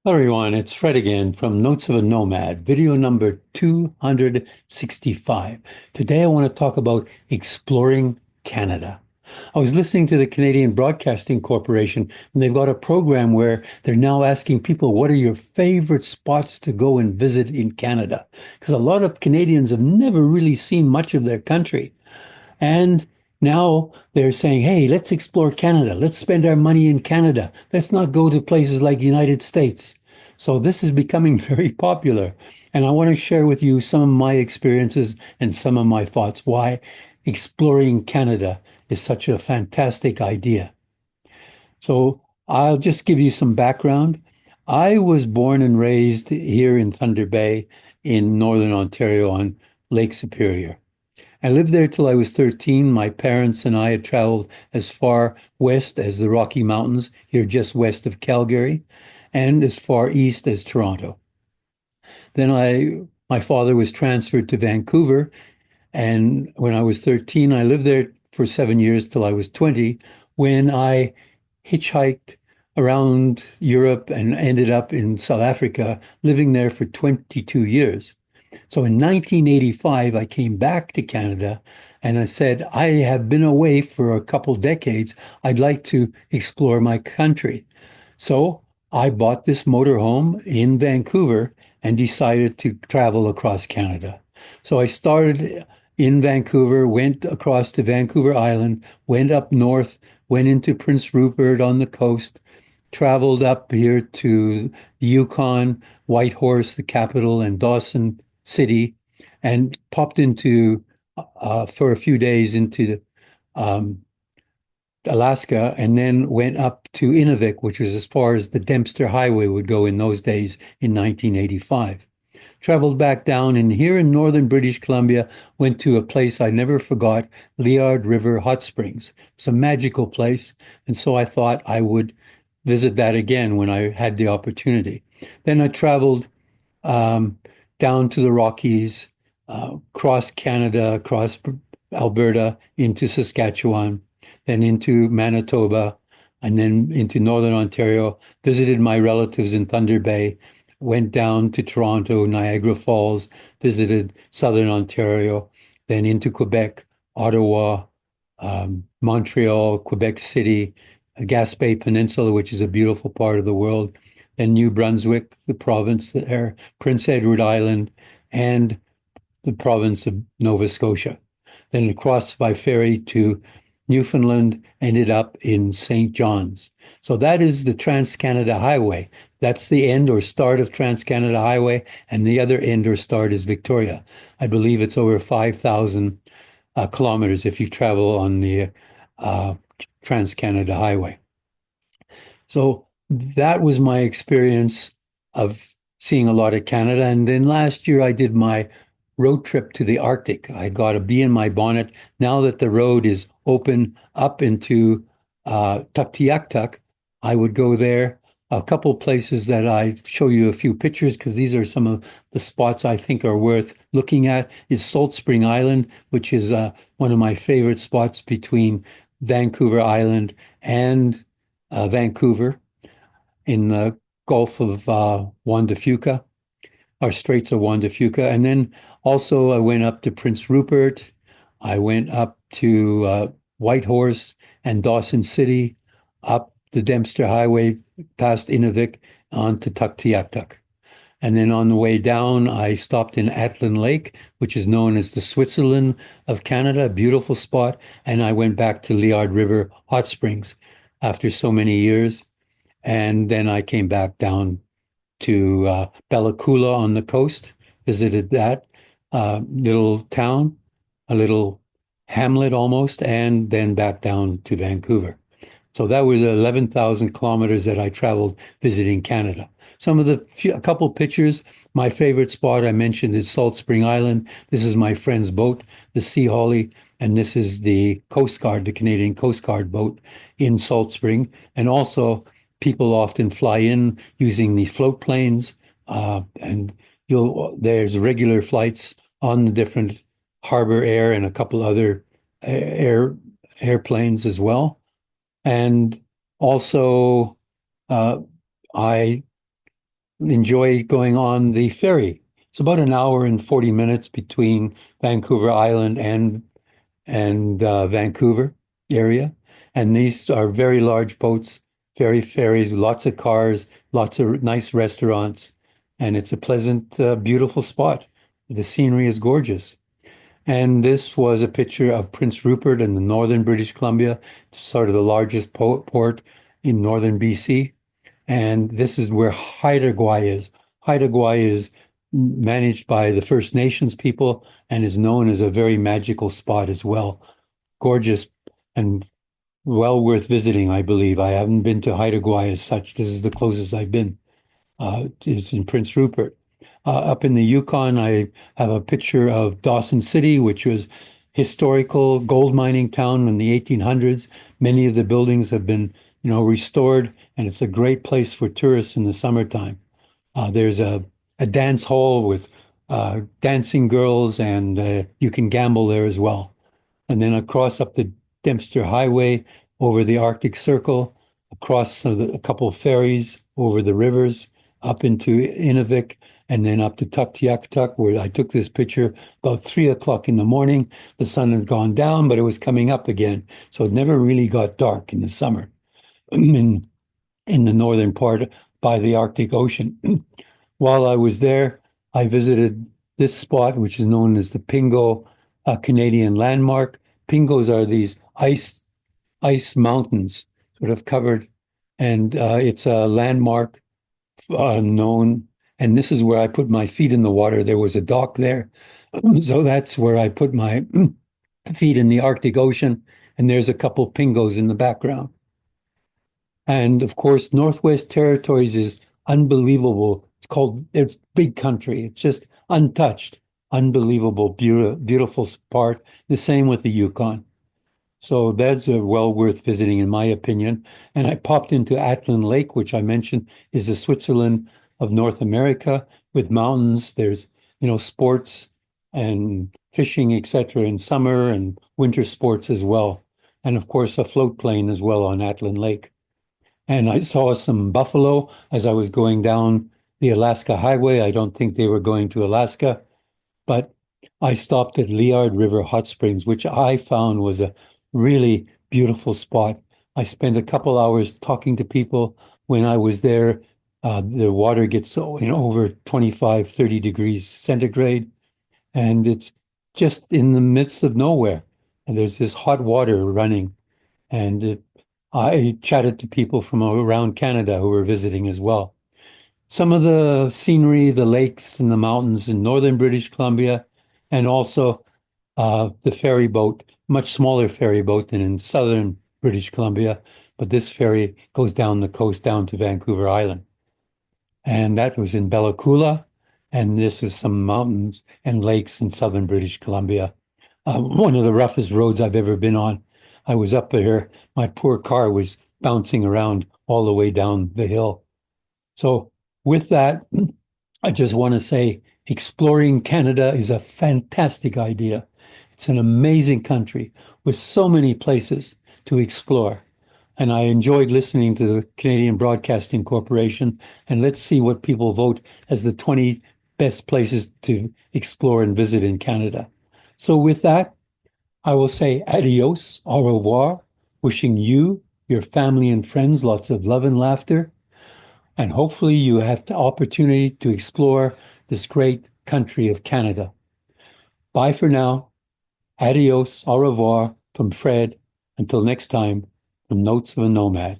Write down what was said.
Hello everyone, it's Fred again from Notes of a Nomad, video number 265. Today I want to talk about exploring Canada. I was listening to the Canadian Broadcasting Corporation, and they've got a program where they're now asking people, what are your favorite spots to go and visit in Canada? Because a lot of Canadians have never really seen much of their country. And now they're saying, hey, let's explore Canada. Let's spend our money in Canada. Let's not go to places like the United States. So this is becoming very popular. And I want to share with you some of my experiences and some of my thoughts why exploring Canada is such a fantastic idea. So I'll just give you some background. I was born and raised here in Thunder Bay in Northern Ontario on Lake Superior. I lived there till I was 13. My parents and I had traveled as far west as the Rocky Mountains, here just west of Calgary, and as far east as Toronto. My father was transferred to Vancouver, and when I was 13, I lived there for 7 years till I was 20, when I hitchhiked around Europe and ended up in South Africa, living there for 22 years. So in 1985, I came back to Canada and I said, I have been away for a couple decades. I'd like to explore my country. So I bought this motorhome in Vancouver and decided to travel across Canada. So I started in Vancouver, went across to Vancouver Island, went up north, went into Prince Rupert on the coast, traveled up here to the Yukon, Whitehorse, the capital, and Dawson City, and popped into for a few days into um, Alaska, and then went up to Inuvik, which was as far as the Dempster Highway would go in those days in 1985. Traveled back down, and here in northern British Columbia, went to a place I never forgot, Liard River Hot Springs. It's a magical place, and so I thought I would visit that again when I had the opportunity. Then I traveled um, down to the Rockies, across Canada, across Alberta, into Saskatchewan, then into Manitoba, and then into Northern Ontario. Visited my relatives in Thunder Bay, went down to Toronto, Niagara Falls, visited Southern Ontario, then into Quebec, Ottawa, Montreal, Quebec City, Gaspé Peninsula, which is a beautiful part of the world, then New Brunswick, the province there, Prince Edward Island, and the province of Nova Scotia. Then across by ferry to Newfoundland, ended up in St. John's. So that is the Trans-Canada Highway. That's the end or start of Trans-Canada Highway, and the other end or start is Victoria. I believe it's over 5,000 kilometers if you travel on the uh, Trans-Canada Highway. So that was my experience of seeing a lot of Canada. And then last year I did my road trip to the Arctic. I got a bee in my bonnet. Now that the road is open up into Tuktoyaktuk, I would go there. A couple places that I show you a few pictures because these are some of the spots I think are worth looking at is Salt Spring Island, which is one of my favorite spots between Vancouver Island and Vancouver in the Gulf of Juan de Fuca, or Straits of Juan de Fuca. And then also I went up to Prince Rupert. I went up to Whitehorse and Dawson City, up the Dempster Highway, past Inuvik, on to Tuktoyaktuk. And then on the way down, I stopped in Atlin Lake, which is known as the Switzerland of Canada, a beautiful spot. And I went back to Liard River Hot Springs after so many years. And then I came back down to Bella Coola on the coast, visited that little town, a little hamlet almost, and then back down to Vancouver. So that was 11,000 kilometers that I traveled visiting Canada. A couple pictures. My favorite spot I mentioned is Salt Spring Island. This is my friend's boat, the Sea Holly, and this is the Coast Guard, the Canadian Coast Guard boat in Salt Spring. And also, people often fly in using the float planes, and there's regular flights on the different Harbor Air and a couple other air airplanes as well. And also, uh, I enjoy going on the ferry. It's about an hour and 40 minutes between Vancouver Island and Vancouver area. And these are very large boats, ferry ferries, lots of cars, lots of nice restaurants, and it's a pleasant, beautiful spot. The scenery is gorgeous. And this was a picture of Prince Rupert in the northern British Columbia, sort of the largest port in northern BC. And this is where Haida Gwaii is. Haida Gwaii is managed by the First Nations people and is known as a very magical spot as well. Gorgeous and well worth visiting, I believe. I haven't been to Haida Gwaii as such. This is the closest I've been. Is in Prince Rupert. Up in the Yukon, I have a picture of Dawson City, which was historical gold mining town in the 1800s. Many of the buildings have been, restored, and it's a great place for tourists in the summertime. There's a dance hall with dancing girls, and you can gamble there as well. And then across up the Dempster Highway, over the Arctic Circle, across a couple of ferries over the rivers, up into Inuvik, and then up to Tuktoyaktuk, where I took this picture about 3 o'clock in the morning. The sun had gone down, but it was coming up again. So it never really got dark in the summer in the northern part by the Arctic Ocean. While I was there, I visited this spot, which is known as the Pingo Canadian Landmark. Pingos are these ice mountains, sort of covered, and it's a landmark known. And this is where I put my feet in the water. There was a dock there, so that's where I put my feet in the Arctic Ocean. And there's a couple pingos in the background. And of course, Northwest Territories is unbelievable. It's big country. It's just untouched, unbelievable, beautiful part. The same with the Yukon. So that's well worth visiting, in my opinion. And I popped into Atlin Lake, which I mentioned is the Switzerland of North America with mountains. There's, sports and fishing, etc., in summer and winter sports as well. And of course, a float plane as well on Atlin Lake. And I saw some buffalo as I was going down the Alaska Highway. I don't think they were going to Alaska, but I stopped at Liard River Hot Springs, which I found was a really beautiful spot. I spent a couple hours talking to people when I was there. The water gets so, over 25, 30 degrees centigrade, and it's just in the midst of nowhere. And there's this hot water running, and I chatted to people from around Canada who were visiting as well. Some of the scenery, the lakes and the mountains in northern British Columbia, and also the ferry boat, much smaller ferry boat than in southern British Columbia, but this ferry goes down the coast down to Vancouver Island. And that was in Bella Coola, and this is some mountains and lakes in southern British Columbia. One of the roughest roads I've ever been on. I was up there, my poor car was bouncing around all the way down the hill. So with that, I just want to say exploring Canada is a fantastic idea. It's an amazing country with so many places to explore. And I enjoyed listening to the Canadian Broadcasting Corporation. And let's see what people vote as the 20 best places to explore and visit in Canada. So with that, I will say adios, au revoir, wishing you, your family, and friends lots of love and laughter. And hopefully you have the opportunity to explore this great country of Canada. Bye for now. Adios, au revoir from Fred. Until next time, from Notes of a Nomad.